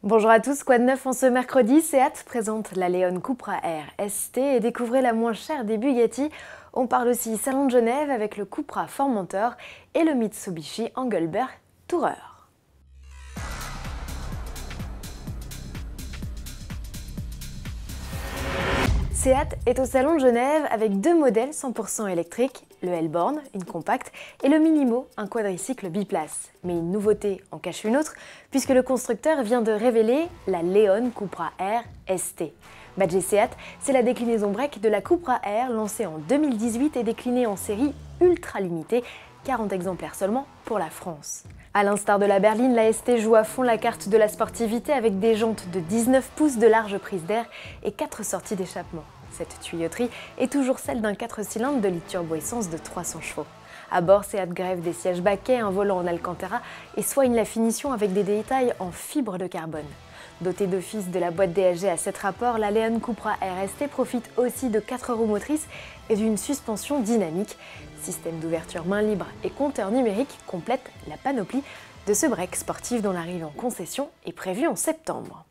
Bonjour à tous, quoi de neuf en ce mercredi? Seat présente la Leon Cupra Air ST et découvrez la moins chère des Bugatti. On parle aussi Salon de Genève avec le Cupra Formentor et le Mitsubishi Engelbert Tourer. Seat est au Salon de Genève avec deux modèles 100% électriques, le Hellborn, une compacte, et le Minimo, un quadricycle biplace. Mais une nouveauté en cache une autre, puisque le constructeur vient de révéler la Leon Cupra Air ST. Badgée Seat, c'est la déclinaison break de la Cupra Air lancée en 2018 et déclinée en série ultra limitée, 40 exemplaires seulement pour la France. A l'instar de la berline, la ST joue à fond la carte de la sportivité avec des jantes de 19 pouces de large prise d'air et 4 sorties d'échappement. Cette tuyauterie est toujours celle d'un 4 cylindres de litre turbo-essence de 300 chevaux. À bord, Seat grève des sièges baquets, un volant en Alcantara et soigne la finition avec des détails en fibre de carbone. Dotée d'office de la boîte DSG à 7 rapports, la Leon Cupra Air ST profite aussi de 4 roues motrices et d'une suspension dynamique. Système d'ouverture main libre et compteur numérique complètent la panoplie de ce break sportif dont l'arrivée en concession est prévue en septembre.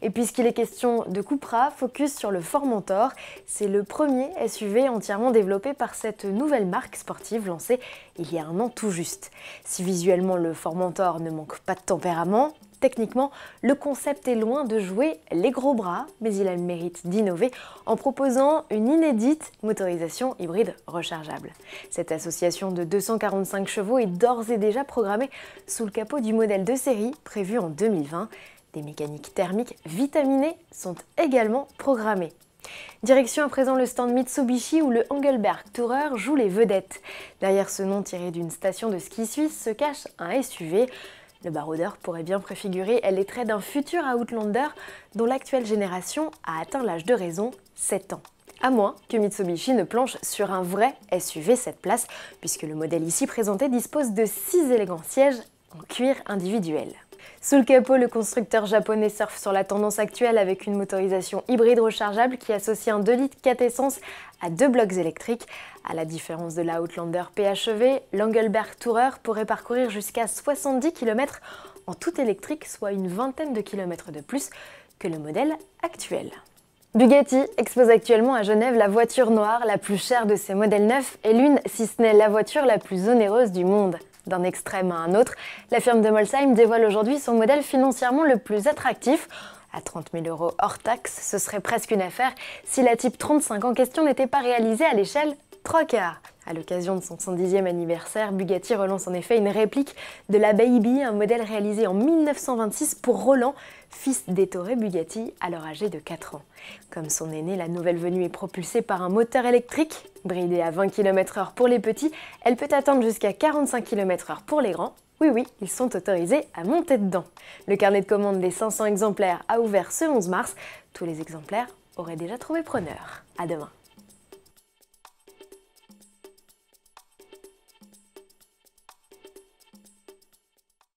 Et puisqu'il est question de Cupra, focus sur le Formentor. C'est le premier SUV entièrement développé par cette nouvelle marque sportive lancée il y a un an tout juste. Si visuellement le Formentor ne manque pas de tempérament, techniquement, le concept est loin de jouer les gros bras, mais il a le mérite d'innover en proposant une inédite motorisation hybride rechargeable. Cette association de 245 chevaux est d'ores et déjà programmée sous le capot du modèle de série prévu en 2020. Des mécaniques thermiques vitaminées sont également programmées. Direction à présent le stand Mitsubishi où le Engelbert Tourer joue les vedettes. Derrière ce nom tiré d'une station de ski suisse se cache un SUV. Le baroudeur pourrait bien préfigurer les traits d'un futur Outlander dont l'actuelle génération a atteint l'âge de raison, 7 ans. À moins que Mitsubishi ne planche sur un vrai SUV 7 places, puisque le modèle ici présenté dispose de 6 élégants sièges en cuir individuel. Sous le capot, le constructeur japonais surfe sur la tendance actuelle avec une motorisation hybride rechargeable qui associe un 2 litres 4 essence à 2 blocs électriques. À la différence de la Outlander PHEV, l'Engelbert Tourer pourrait parcourir jusqu'à 70 km en tout électrique, soit une vingtaine de kilomètres de plus que le modèle actuel. Bugatti expose actuellement à Genève la voiture noire la plus chère de ses modèles neufs et l'une, si ce n'est la voiture la plus onéreuse du monde. D'un extrême à un autre, la firme de Molsheim dévoile aujourd'hui son modèle financièrement le plus attractif. À 30 000 € hors taxe, ce serait presque une affaire si la Type 35 en question n'était pas réalisée à l'échelle 3/4. À l'occasion de son 110e anniversaire, Bugatti relance en effet une réplique de la Baby, un modèle réalisé en 1926 pour Roland, fils d'Ettore Bugatti, alors âgé de 4 ans. Comme son aîné, la nouvelle venue est propulsée par un moteur électrique. Bridée à 20 km/h pour les petits, elle peut atteindre jusqu'à 45 km/h pour les grands. Oui, ils sont autorisés à monter dedans. Le carnet de commande des 500 exemplaires a ouvert ce 11 mars. Tous les exemplaires auraient déjà trouvé preneur. À demain.